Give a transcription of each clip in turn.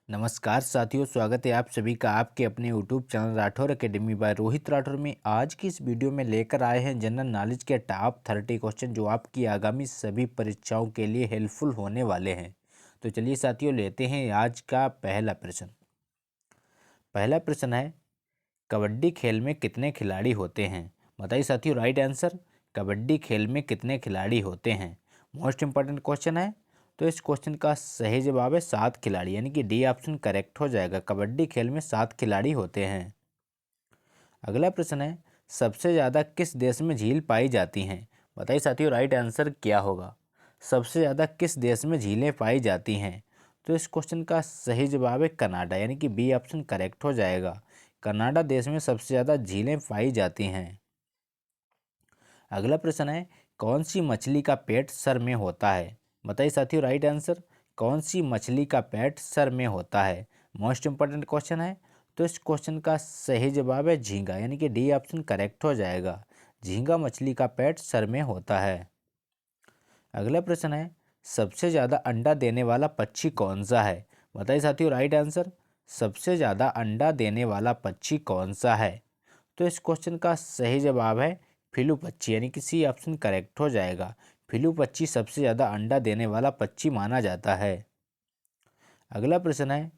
नमस्कार साथियों, स्वागत है आप सभी का आपके अपने YouTube channel Rathore academy by Rohit Rathore में। आज की इस वीडियो में लेकर आए हैं जनरल नॉलेज के टॉप 30 क्वेश्चन जो आपकी आगामी सभी परीक्षाओं के लिए हेल्पफुल होने वाले हैं। तो चलिए साथियों, लेते हैं आज का पहला प्रश्न। पहला प्रश्न है, कबड्डी खेल में कितने खिलाड़ी होते हैं? बताइए साथियों राइट आंसर। कबड्डी खेल में कितने खिलाड़ी होते हैं? मोस्ट इंपॉर्टेंट क्वेश्चन है। तो इस क्वेश्चन का सही जवाब है 7 खिलाड़ी, यानी कि डी ऑप्शन करेक्ट हो जाएगा। कबड्डी खेल में 7 खिलाड़ी होते हैं। अगला प्रश्न है, सबसे ज़्यादा किस देश में झील पाई जाती हैं? बताइए साथियों राइट आंसर क्या होगा? सबसे ज़्यादा किस देश में झीलें पाई जाती हैं? तो इस क्वेश्चन का सही जवाब है कनाडा, यानी कि बी ऑप्शन करेक्ट हो जाएगा। कनाडा देश में सबसे ज़्यादा झीलें पाई जाती हैं। अगला प्रश्न है, कौन सी मछली का पेट सर में होता है? बताइए साथियों राइट आंसर। कौन सी मछली का पेट सर में होता है? मोस्ट इंपॉर्टेंट क्वेश्चन है। तो इस क्वेश्चन का सही जवाब है झींगा, यानी कि डी ऑप्शन करेक्ट हो जाएगा। झींगा मछली का पेट सर में होता है। अगला प्रश्न है, सबसे ज़्यादा अंडा देने वाला पक्षी कौन सा है? बताइए साथियों राइट आंसर। सबसे ज़्यादा अंडा देने वाला पक्षी कौन सा है? तो इस क्वेश्चन का सही जवाब है फिलू पक्षी, यानी कि सी ऑप्शन करेक्ट हो जाएगा। फिलू पक्षी सबसे ज़्यादा अंडा देने वाला पक्षी माना जाता है। अगला प्रश्न है,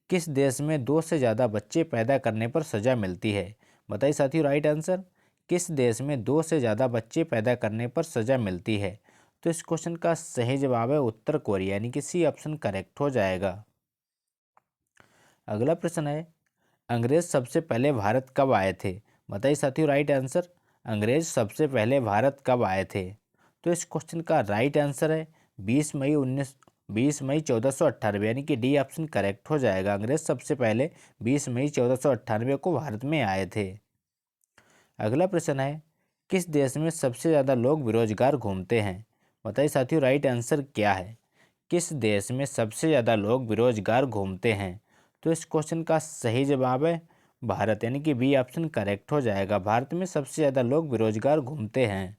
किस देश में 2 से ज़्यादा बच्चे पैदा करने पर सज़ा मिलती है? बताइए साथियों राइट आंसर। किस देश में 2 से ज़्यादा बच्चे पैदा करने पर सज़ा मिलती है? तो इस क्वेश्चन का सही जवाब है उत्तर कोरिया, यानी कि सी ऑप्शन करेक्ट हो जाएगा। अगला प्रश्न है, अंग्रेज सबसे पहले भारत कब आए थे? बताइए साथियों राइट आंसर। अंग्रेज सबसे पहले भारत कब आए थे? तो इस क्वेश्चन का राइट आंसर है 20 मई 1498, यानी कि डी ऑप्शन करेक्ट हो जाएगा। अंग्रेज सबसे पहले 20 मई 1498 को भारत में आए थे। अगला प्रश्न है, किस देश में सबसे ज़्यादा लोग बेरोजगार घूमते हैं? बताइए साथियों राइट आंसर क्या है? किस देश में सबसे ज़्यादा लोग बेरोजगार घूमते हैं? तो इस क्वेश्चन का सही जवाब है भारत, यानी कि बी ऑप्शन करेक्ट हो जाएगा। भारत में सबसे ज़्यादा लोग बेरोजगार घूमते हैं।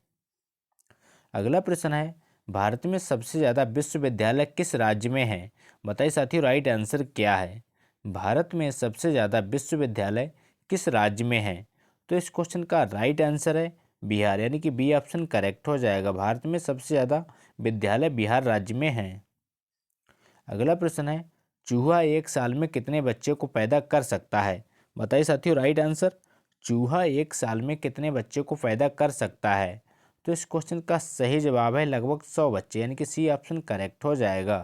अगला प्रश्न है, भारत में सबसे ज़्यादा विश्वविद्यालय किस राज्य में है? बताइए साथियों राइट आंसर क्या है? भारत में सबसे ज़्यादा विश्वविद्यालय किस राज्य में है? तो इस क्वेश्चन का राइट आंसर है बिहार, यानी कि बी ऑप्शन करेक्ट हो जाएगा। भारत में सबसे ज़्यादा विद्यालय बिहार राज्य में हैं। अगला प्रश्न है, चूहा एक साल में कितने बच्चे को पैदा कर सकता है? बताइए साथियों राइट आंसर। चूहा एक साल में कितने बच्चे को पैदा कर सकता है? तो इस क्वेश्चन का सही जवाब है लगभग 100 बच्चे, यानी कि सी ऑप्शन करेक्ट हो जाएगा।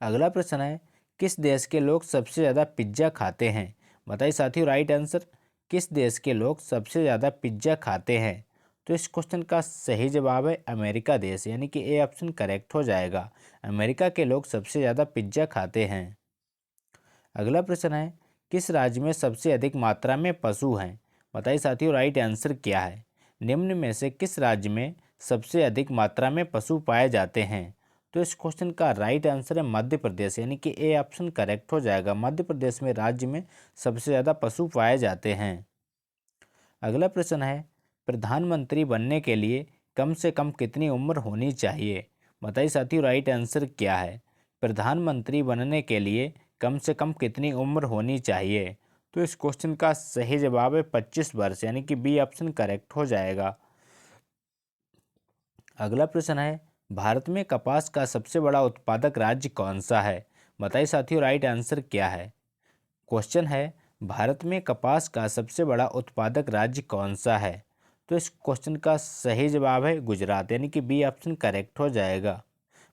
अगला प्रश्न है, किस देश के लोग सबसे ज़्यादा पिज्ज़ा खाते हैं? बताइए साथियों राइट आंसर। किस देश के लोग सबसे ज़्यादा पिज्ज़ा खाते हैं? तो इस क्वेश्चन का सही जवाब है अमेरिका देश, यानी कि ए ऑप्शन करेक्ट हो जाएगा। अमेरिका के लोग सबसे ज़्यादा पिज्ज़ा खाते हैं। अगला प्रश्न है, किस राज्य में सबसे अधिक मात्रा में पशु हैं? बताइए साथियों राइट आंसर क्या है? निम्न में से किस राज्य में सबसे अधिक मात्रा में पशु पाए जाते हैं? तो इस क्वेश्चन का राइट आंसर है मध्य प्रदेश, यानी कि ए ऑप्शन करेक्ट हो जाएगा। मध्य प्रदेश में राज्य में सबसे ज़्यादा पशु पाए जाते हैं। अगला प्रश्न है, प्रधानमंत्री बनने के लिए कम से कम कितनी उम्र होनी चाहिए? बताइए साथियों राइट आंसर क्या है? प्रधानमंत्री बनने के लिए कम से कम कितनी उम्र होनी चाहिए? तो इस क्वेश्चन का सही जवाब है 25 वर्ष, यानी कि बी ऑप्शन करेक्ट हो जाएगा। अगला प्रश्न है, भारत में कपास का सबसे बड़ा उत्पादक राज्य कौन सा है? बताइए साथियों राइट आंसर क्या है? क्वेश्चन है, भारत में कपास का सबसे बड़ा उत्पादक राज्य कौन सा है? तो इस क्वेश्चन का सही जवाब है गुजरात, यानी कि बी ऑप्शन करेक्ट हो जाएगा।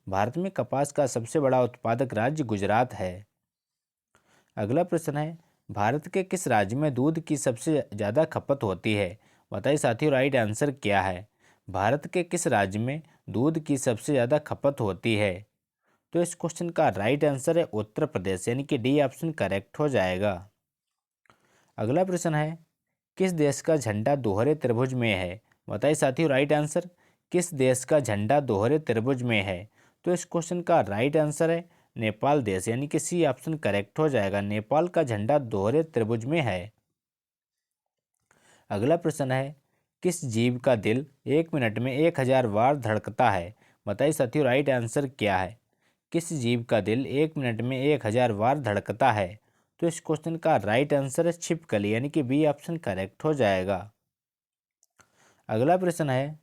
भारत में कपास का सबसे बड़ा उत्पादक राज्य गुजरात है। अगला प्रश्न है, भारत के किस राज्य में दूध की सबसे ज़्यादा खपत होती है? बताइए साथियों राइट आंसर क्या है? भारत के किस राज्य में दूध की सबसे ज़्यादा खपत होती है? तो इस क्वेश्चन का राइट आंसर है उत्तर प्रदेश, यानी कि डी ऑप्शन करेक्ट हो जाएगा। अगला प्रश्न है, किस देश का झंडा दोहरे त्रिभुज में है? बताइए साथियों राइट आंसर। किस देश का झंडा दोहरे त्रिभुज में है? तो इस क्वेश्चन का राइट आंसर है नेपाल देश, यानी कि सी ऑप्शन करेक्ट हो जाएगा। नेपाल का झंडा दोहरे त्रिभुज में है। अगला प्रश्न है, किस जीव का दिल 1 मिनट में 1000 बार धड़कता है? बताइए साथियों राइट आंसर क्या है? किस जीव का दिल 1 मिनट में 1000 बार धड़कता है? तो इस क्वेश्चन का राइट आंसर है छिपकली, यानी कि बी ऑप्शन करेक्ट हो जाएगा। अगला प्रश्न है,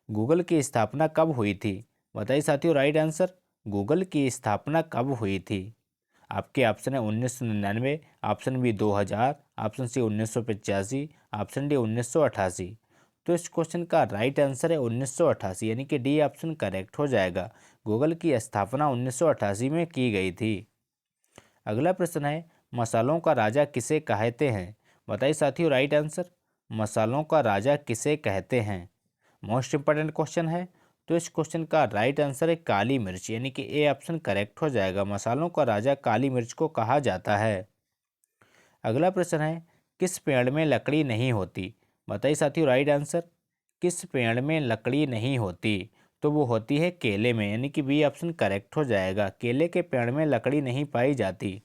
गूगल की स्थापना कब हुई थी? बताइए साथियों राइट आंसर। गूगल की स्थापना कब हुई थी? आपके ऑप्शन है 1999, option B 2000, option C 1985, option D 1988। तो इस क्वेश्चन का राइट आंसर है 1988, यानी कि डी ऑप्शन करेक्ट हो जाएगा। गूगल की स्थापना 1988 में की गई थी। अगला प्रश्न है, मसालों का राजा किसे कहते हैं? बताइए साथियों राइट आंसर। मसालों का राजा किसे कहते हैं? मोस्ट इंपॉर्टेंट क्वेश्चन है। तो इस क्वेश्चन का राइट आंसर है काली मिर्च, यानी कि ए ऑप्शन करेक्ट हो जाएगा। मसालों का राजा काली मिर्च को कहा जाता है। अगला प्रश्न है, किस पेड़ में लकड़ी नहीं होती? बताइए साथियों राइट आंसर। किस पेड़ में लकड़ी नहीं होती? तो वो होती है केले में, यानी कि बी ऑप्शन करेक्ट हो जाएगा। केले के पेड़ में लकड़ी नहीं पाई जाती।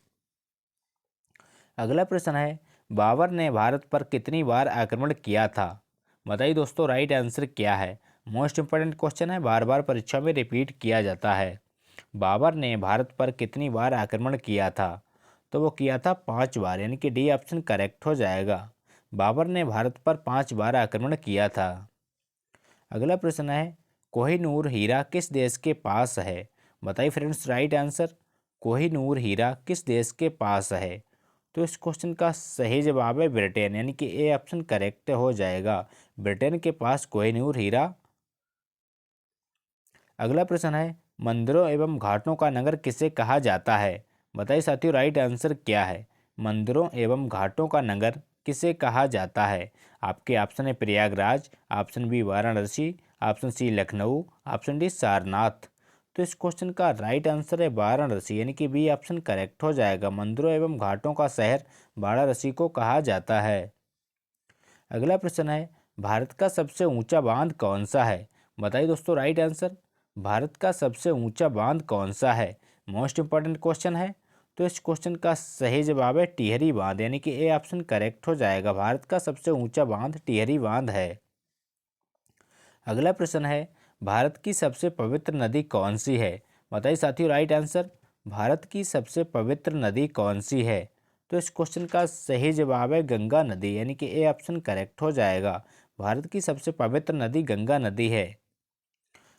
अगला प्रश्न है, बाबर ने भारत पर कितनी बार आक्रमण किया था? बताइए दोस्तों राइट आंसर क्या है। मोस्ट इंपॉर्टेंट क्वेश्चन है, बार बार परीक्षा में रिपीट किया जाता है। बाबर ने भारत पर कितनी बार आक्रमण किया था? तो वो किया था 5 बार, यानी कि डी ऑप्शन करेक्ट हो जाएगा। बाबर ने भारत पर 5 बार आक्रमण किया था। अगला प्रश्न है, कोहिनूर हीरा किस देश के पास है? बताइए फ्रेंड्स राइट आंसर। कोहिनूर हीरा किस देश के पास है? तो इस क्वेश्चन का सही जवाब है ब्रिटेन, यानी कि ए ऑप्शन करेक्ट हो जाएगा। ब्रिटेन के पास कोहिनूर हीरा। अगला प्रश्न है, मंदिरों एवं घाटों का नगर किसे कहा जाता है? बताइए साथियों राइट आंसर क्या है। मंदिरों एवं घाटों का नगर किसे कहा जाता है? आपके ऑप्शन है Prayagraj, option B Varanasi, option C Lucknow, option D Sarnath. तो इस क्वेश्चन का राइट आंसर है वाराणसी, यानी कि बी ऑप्शन करेक्ट हो जाएगा। मंदिरों एवं घाटों का शहर वाराणसी को कहा जाता है। अगला प्रश्न है, भारत का सबसे ऊंचा बांध कौन सा है? बताइए दोस्तों राइट आंसर। भारत का सबसे ऊंचा बांध कौन सा है? मोस्ट इंपॉर्टेंट क्वेश्चन है। तो इस क्वेश्चन का सही जवाब है टिहरी बांध, यानी कि ए ऑप्शन करेक्ट हो जाएगा। भारत का सबसे ऊंचा बांध टिहरी बांध है। अगला प्रश्न है, भारत की सबसे पवित्र नदी कौन सी है? बताइए साथियों राइट आंसर। भारत की सबसे पवित्र नदी कौन सी है? तो इस क्वेश्चन का सही जवाब है गंगा नदी, यानी कि ए ऑप्शन करेक्ट हो जाएगा। भारत की सबसे पवित्र नदी गंगा नदी है।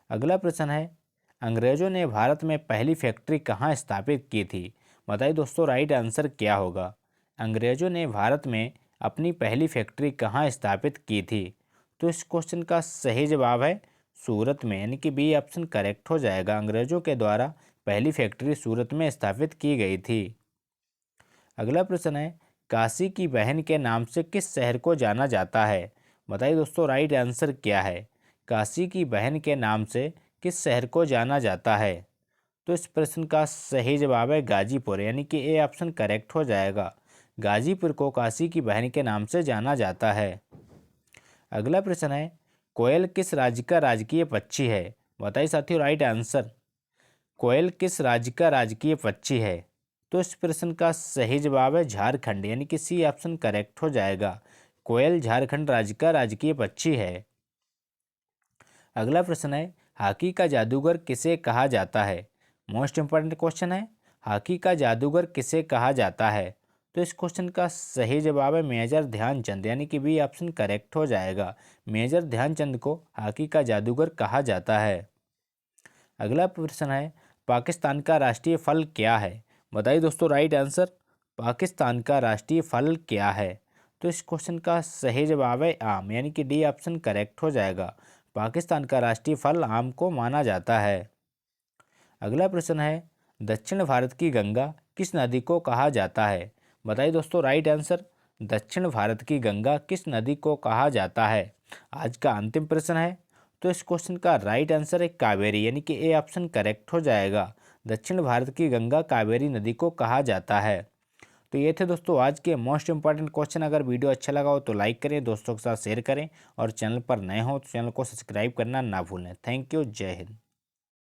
अगला प्रश्न है, अंग्रेजों ने भारत में पहली फैक्ट्री कहाँ स्थापित की थी? बताइए दोस्तों राइट आंसर क्या होगा। अंग्रेजों ने भारत में अपनी पहली फैक्ट्री कहाँ स्थापित की थी? तो इस क्वेश्चन का सही जवाब है सूरत में, यानी कि बी ऑप्शन करेक्ट हो जाएगा। अंग्रेजों के द्वारा पहली फैक्ट्री सूरत में स्थापित की गई थी। अगला प्रश्न है, काशी की बहन के नाम से किस शहर को जाना जाता है? बताइए दोस्तों राइट आंसर क्या है। काशी की बहन के नाम से किस शहर को जाना जाता है? तो इस प्रश्न का सही जवाब है गाजीपुर, यानी कि ए ऑप्शन करेक्ट हो जाएगा। गाजीपुर को काशी की बहन के नाम से जाना जाता है। अगला प्रश्न है, कोयल किस राज्य का राजकीय पक्षी है? बताइए साथियों राइट आंसर। कोयल किस राज्य का राजकीय पक्षी है? तो इस प्रश्न का सही जवाब है झारखंड, यानी कि सी ऑप्शन करेक्ट हो जाएगा। कोयल झारखंड राज्य का राजकीय पक्षी है। अगला प्रश्न है, हॉकी का जादूगर किसे कहा जाता है? मोस्ट इंपॉर्टेंट क्वेश्चन है। हॉकी का जादूगर किसे कहा जाता है? तो इस क्वेश्चन का सही जवाब है मेजर ध्यानचंद, यानी कि बी ऑप्शन करेक्ट हो जाएगा। मेजर ध्यानचंद को हॉकी का जादूगर कहा जाता है। अगला प्रश्न है, पाकिस्तान का राष्ट्रीय फल क्या है? बताइए दोस्तों राइट आंसर। पाकिस्तान का राष्ट्रीय फल क्या है? तो इस क्वेश्चन का सही जवाब है आम, यानी कि डी ऑप्शन करेक्ट हो जाएगा। पाकिस्तान का राष्ट्रीय फल आम को माना जाता है। अगला प्रश्न है, दक्षिण भारत की गंगा किस नदी को कहा जाता है? बताइए दोस्तों राइट आंसर। दक्षिण भारत की गंगा किस नदी को कहा जाता है? आज का अंतिम प्रश्न है। तो इस क्वेश्चन का राइट आंसर है कावेरी, यानी कि ए ऑप्शन करेक्ट हो जाएगा। दक्षिण भारत की गंगा कावेरी नदी को कहा जाता है। तो ये थे दोस्तों आज के मोस्ट इंपॉर्टेंट क्वेश्चन। अगर वीडियो अच्छा लगा हो तो लाइक करें, दोस्तों के साथ शेयर करें और चैनल पर नए हो तो चैनल को सब्सक्राइब करना ना भूलें। थैंक यू, जय हिंद।